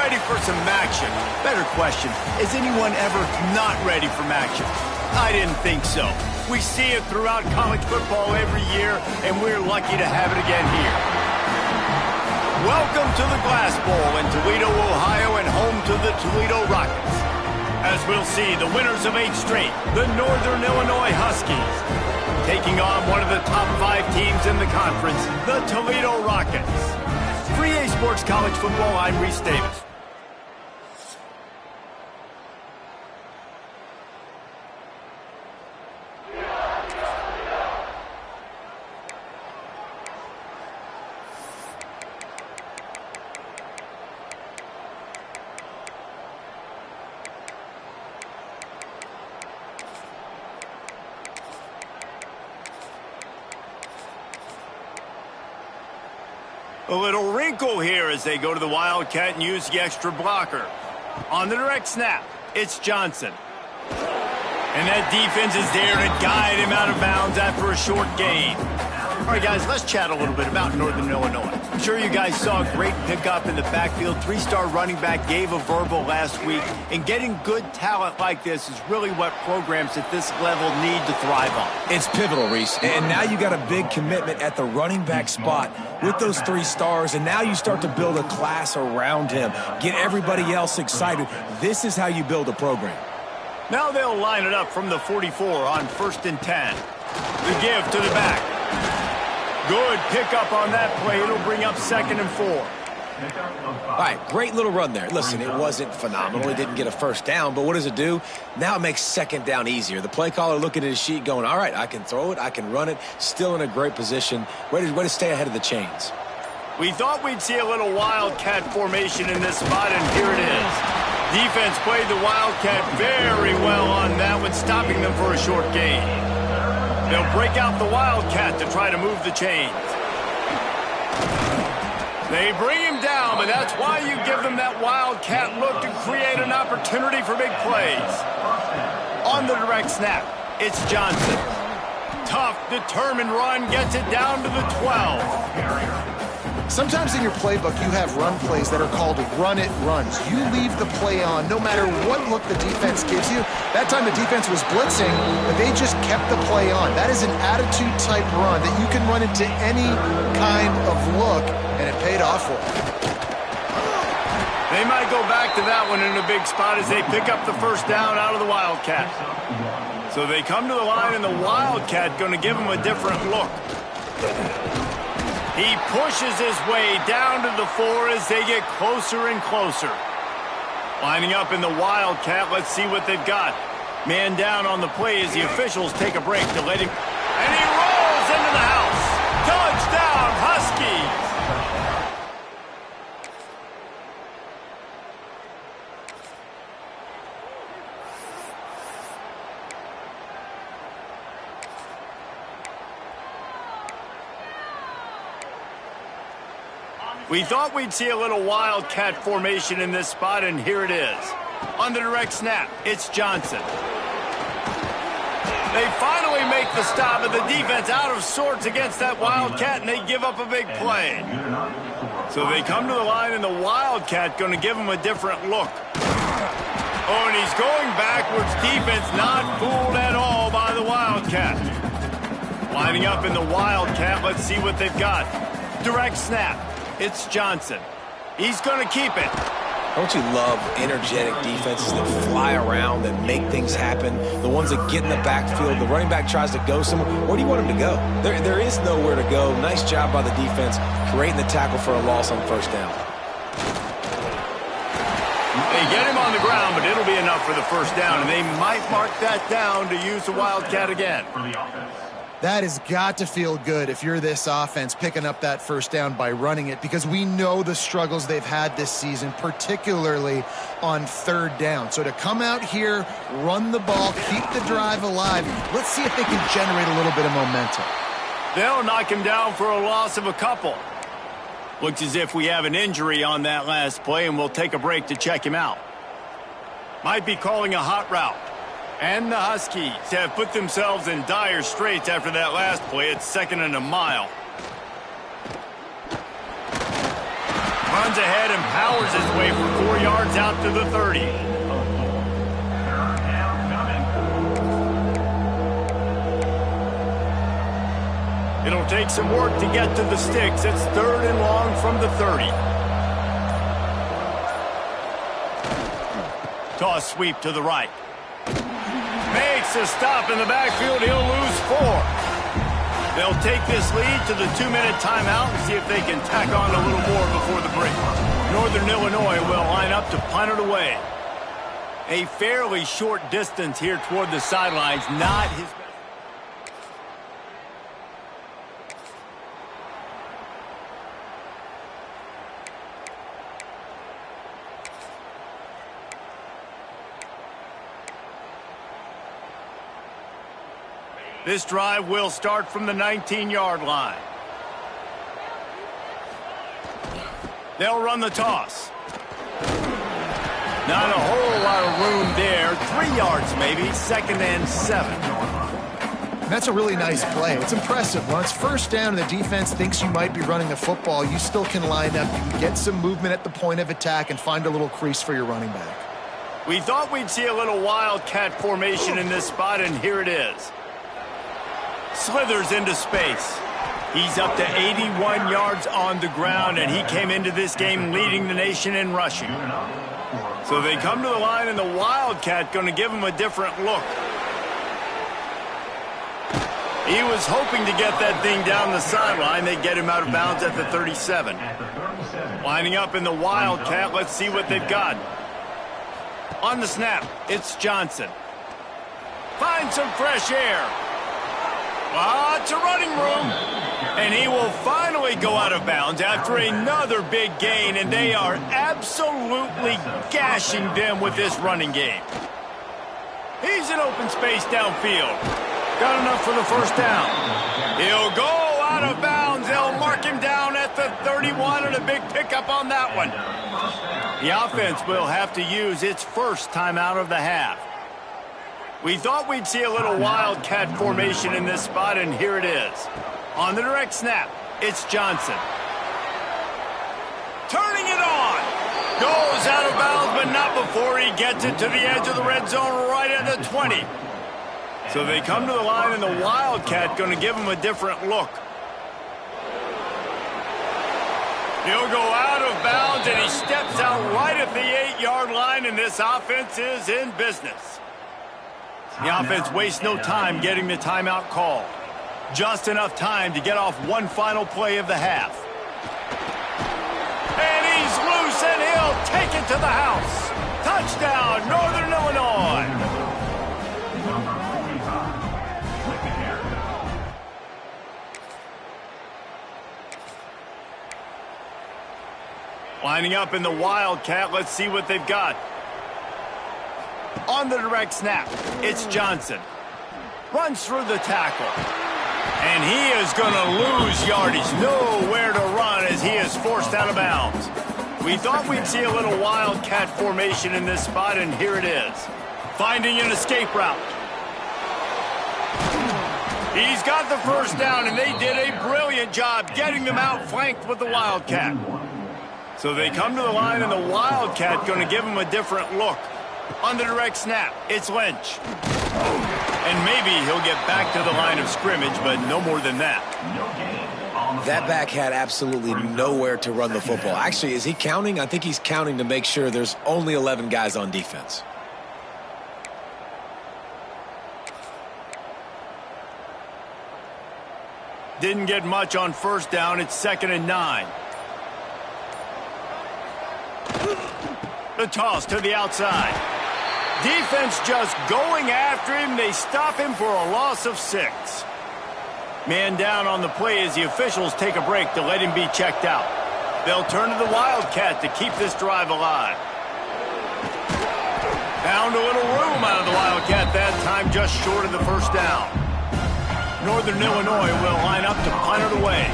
ready for some action? Better question, is anyone ever not ready for action? I didn't think so. We see it throughout college football every year, and we're lucky to have it again here. Welcome to the Glass Bowl in Toledo, Ohio, and home to the Toledo Rockets. As we'll see, the winners of 8 straight, the Northern Illinois Huskies, taking on one of the top 5 teams in the conference, the Toledo Rockets. For EA Sports College Football, I'm Reese Davis. A little wrinkle here as they go to the Wildcat and use the extra blocker. On the direct snap, it's Johnson. And that defense is there to guide him out of bounds after a short gain. All right, guys, let's chat a little bit about Northern Illinois. I'm sure you guys saw a great pickup in the backfield. 3-star running back gave a verbal last week. And getting good talent like this is really what programs at this level need to thrive on. It's pivotal, Reese. And now you got a big commitment at the running back spot with those 3 stars. And now you start to build a class around him. Get everybody else excited. This is how you build a program. Now they'll line it up from the 44 on 1st and 10. The give to the back. Good pickup on that play. It'll bring up 2nd and 4. All right, great little run there. Listen, it wasn't phenomenal. He didn't get a first down, but what does it do? Now it makes 2nd down easier. The play caller looking at his sheet going, all right, I can throw it, I can run it, still in a great position. Way to stay ahead of the chains. We thought we'd see a little Wildcat formation in this spot, and here it is. Defense played the Wildcat very well on that one, stopping them for a short gain. They'll break out the Wildcat to try to move the chains. They bring him down, but that's why you give them that Wildcat look to create an opportunity for big plays. On the direct snap, it's Johnson. Tough, determined run, gets it down to the 12. Sometimes in your playbook, you have run plays that are called run-it runs. You leave the play on no matter what look the defense gives you. That time the defense was blitzing, but they just kept the play on. That is an attitude-type run that you can run into any kind of look, and it paid off for them. They might go back to that one in a big spot as they pick up the first down out of the Wildcat. So they come to the line, and the Wildcat going to give them a different look. He pushes his way down to the 4 as they get closer and closer. Lining up in the Wildcat, let's see what they've got. Man down on the play as the officials take a break to let him. And he rolls into the house. Touchdown, Huskies! We thought we'd see a little Wildcat formation in this spot, and here it is. On the direct snap, it's Johnson. They finally make the stop, and the defense out of sorts against that Wildcat, and they give up a big play. So they come to the line, and the Wildcat going to give them a different look. Oh, and he's going backwards. Defense not fooled at all by the Wildcat. Lining up in the Wildcat, let's see what they've got. Direct snap. It's Johnson. He's going to keep it. Don't you love energetic defenses that fly around and make things happen? The ones that get in the backfield, the running back tries to go somewhere. Where do you want him to go? There is nowhere to go. Nice job by the defense creating the tackle for a loss on first down. They get him on the ground, but it'll be enough for the first down, and they might mark that down to use the Wildcat again. That has got to feel good if you're this offense picking up that first down by running it, because we know the struggles they've had this season, particularly on 3rd down. So to come out here, run the ball, keep the drive alive, let's see if they can generate a little bit of momentum. They'll knock him down for a loss of a couple. Looks as if we have an injury on that last play, and we'll take a break to check him out. Might be calling a hot route. And the Huskies have put themselves in dire straits after that last play. It's 2nd and a mile. Runs runs ahead and powers his way for 4 yards out to the 30. It'll take some work to get to the sticks. It's 3rd and long from the 30. Toss sweep to the right. Makes a stop in the backfield. He'll lose 4. They'll take this lead to the 2-minute timeout and see if they can tack on a little more before the break. Northern Illinois will line up to punt it away. A fairly short distance here toward the sidelines, not his best. This drive will start from the 19-yard line. They'll run the toss. Not a whole lot of room there. 3 yards maybe, 2nd and 7. That's a really nice play. It's impressive. When it's 1st down and the defense thinks you might be running the football, you still can line up. You can get some movement at the point of attack and find a little crease for your running back. We thought we'd see a little wildcat formation in this spot, and here it is. Slithers into space. He's up to 81 yards on the ground, and he came into this game leading the nation in rushing. So they come to the line, and the Wildcat going to give him a different look. He was hoping to get that thing down the sideline. They get him out of bounds at the 37. Lining up in the Wildcat, let's see what they've got. On the snap, it's Johnson. Find some fresh air. Lots of running room. And he will finally go out of bounds after another big gain, and they are absolutely gashing them with this running game. He's in open space downfield. Got enough for the 1st down. He'll go out of bounds. They'll mark him down at the 31, and a big pickup on that one. The offense will have to use its 1st timeout of the half. We thought we'd see a little wildcat formation in this spot, and here it is. On the direct snap, it's Johnson. Turning it on. Goes out of bounds, but not before he gets it to the edge of the red zone right at the 20. So they come to the line, and the Wildcat going to give him a different look. He'll go out of bounds, and he steps out right at the 8-yard line, and this offense is in business. The offense wastes no time getting the timeout call. Just enough time to get off one final play of the half. And he's loose, and he'll take it to the house. Touchdown, Northern Illinois. Lining up in the Wildcat, let's see what they've got. On the direct snap, it's Johnson. Runs through the tackle. And he is going to lose yardage. Nowhere to run as he is forced out of bounds. We thought we'd see a little wildcat formation in this spot, and here it is. Finding an escape route. He's got the 1st down, and they did a brilliant job getting them outflanked with the Wildcat. So they come to the line, and the Wildcat going to give them a different look. On the direct snap, it's Lynch. And maybe he'll get back to the line of scrimmage, but no more than that. That back had absolutely nowhere to run the football. Actually, is he counting? I think he's counting to make sure there's only 11 guys on defense. Didn't get much on 1st down. It's 2nd and 9. The toss to the outside. Defense just going after him. They stop him for a loss of 6. Man down on the play as the officials take a break to let him be checked out. They'll turn to the Wildcat to keep this drive alive. Found a little room out of the Wildcat that time, just short of the 1st down. Northern Illinois will line up to punt it away.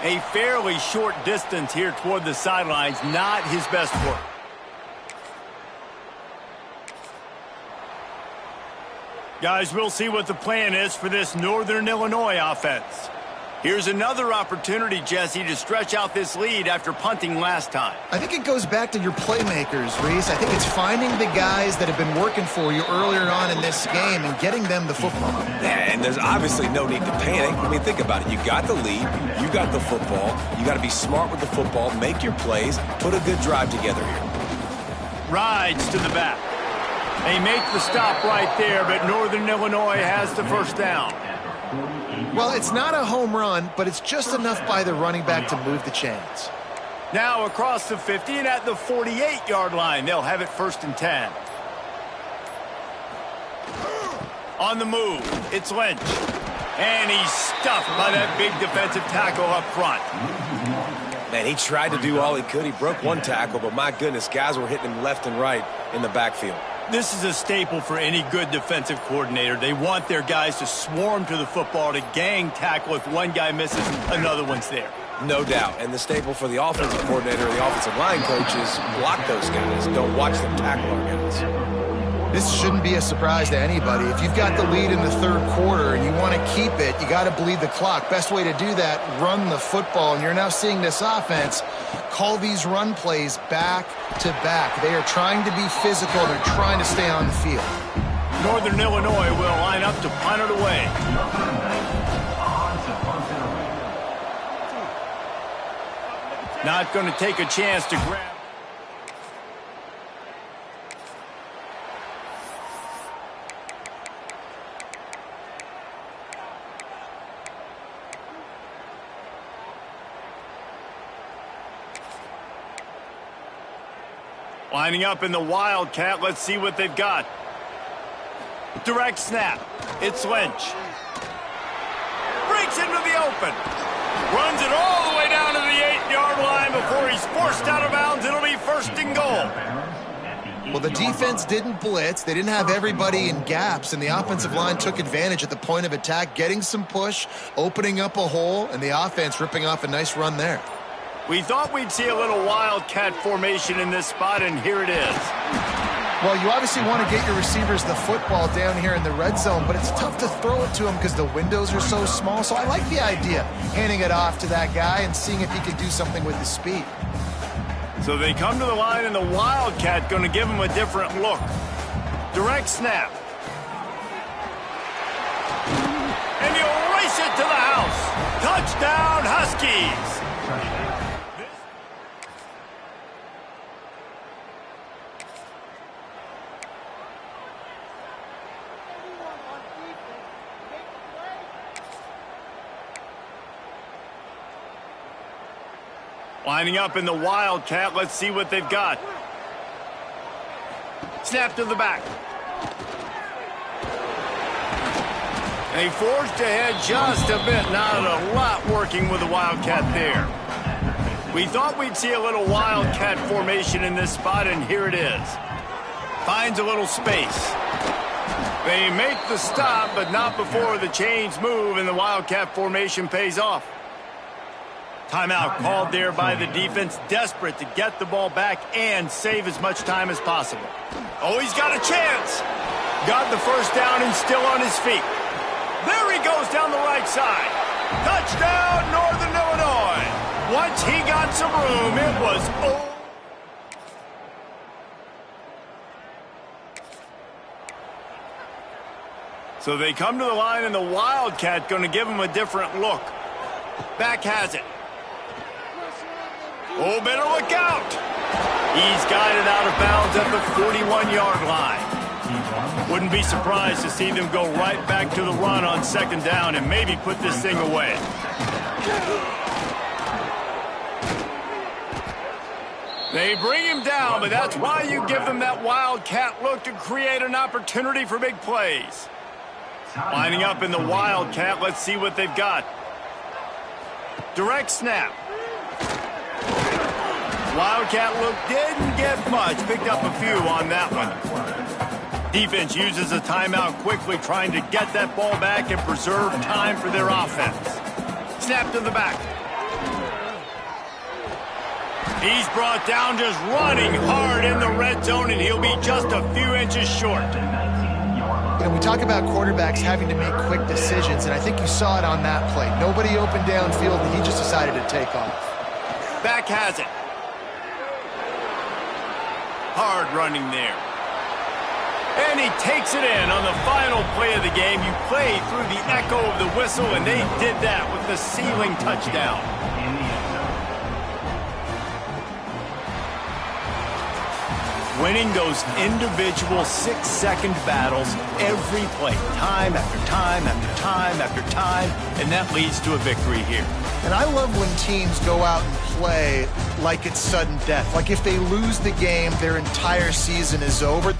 A fairly short distance here toward the sidelines, not his best work. Guys, we'll see what the plan is for this Northern Illinois offense. Here's another opportunity, Jesse, to stretch out this lead after punting last time. I think it goes back to your playmakers, Reese. I think it's finding the guys that have been working for you earlier on in this game and getting them the football. Yeah, and there's obviously no need to panic. I mean, think about it. You got the lead. You got the football. You got to be smart with the football, make your plays, put a good drive together here. Rides to the back. They make the stop right there, but Northern Illinois has the first down. Well, it's not a home run, but it's just enough by the running back to move the chains. Now across the 50 and at the 48-yard line, they'll have it 1st and 10. On the move, it's Lynch. And he's stuffed by that big defensive tackle up front. Man, he tried to do all he could. He broke one tackle, but my goodness, guys were hitting him left and right in the backfield. This is a staple for any good defensive coordinator. They want their guys to swarm to the football, to gang tackle. If one guy misses, another one's there. No doubt. And the staple for the offensive coordinator or the offensive line coach is block those guys. Don't watch them tackle our guys. This shouldn't be a surprise to anybody. If you've got the lead in the third quarter and you want to keep it, you got to bleed the clock. Best way to do that, run the football. And you're now seeing this offense call these run plays back to back. They are trying to be physical. They're trying to stay on the field. Northern Illinois will line up to punt it away. Not going to take a chance to grab. Lining up in the Wildcat. Let's see what they've got. Direct snap. It's Lynch. Breaks into the open. Runs it all the way down to the 8-yard line before he's forced out of bounds. It'll be 1st and goal. Well, the defense didn't blitz. They didn't have everybody in gaps, and the offensive line took advantage at the point of attack, getting some push, opening up a hole, and the offense ripping off a nice run there. We thought we'd see a little Wildcat formation in this spot, and here it is. Well, you obviously want to get your receivers the football down here in the red zone, but it's tough to throw it to them because the windows are so small. So I like the idea, handing it off to that guy and seeing if he can do something with his speed. So they come to the line, and the Wildcat going to give him a different look. Direct snap. And he'll race it to the house. Touchdown, Huskies. Lining up in the Wildcat. Let's see what they've got. Snap to the back. And he forged ahead just a bit. Not a lot working with the Wildcat there. We thought we'd see a little Wildcat formation in this spot, and here it is. Finds a little space. They make the stop, but not before the chains move, and the Wildcat formation pays off. Timeout called there by the defense, desperate to get the ball back and save as much time as possible. Oh, he's got a chance. Got the first down and still on his feet. There he goes down the right side. Touchdown, Northern Illinois. Once he got some room, it was over. So they come to the line, and the Wildcat going to give him a different look. Back has it. Oh, better look out. He's guided out of bounds at the 41-yard line. Wouldn't be surprised to see them go right back to the run on 2nd down and maybe put this thing away. They bring him down, but that's why you give them that Wildcat look to create an opportunity for big plays. Lining up in the Wildcat, let's see what they've got. Direct snap. Wildcat look didn't get much. Picked up a few on that one. Defense uses a timeout quickly, trying to get that ball back and preserve time for their offense. Snap to the back. He's brought down just running hard in the red zone, and he'll be just a few inches short. we talk about quarterbacks having to make quick decisions, and I think you saw it on that play. Nobody opened downfield, and he just decided to take off. Back has it. Hard running there. And he takes it in on the final play of the game. You play through the echo of the whistle, and they did that with the ceiling touchdown. Winning those individual 6-second battles every play, time after time after time after time, and that leads to a victory here. And I love when teams go out and play like it's sudden death. Like if they lose the game, their entire season is over.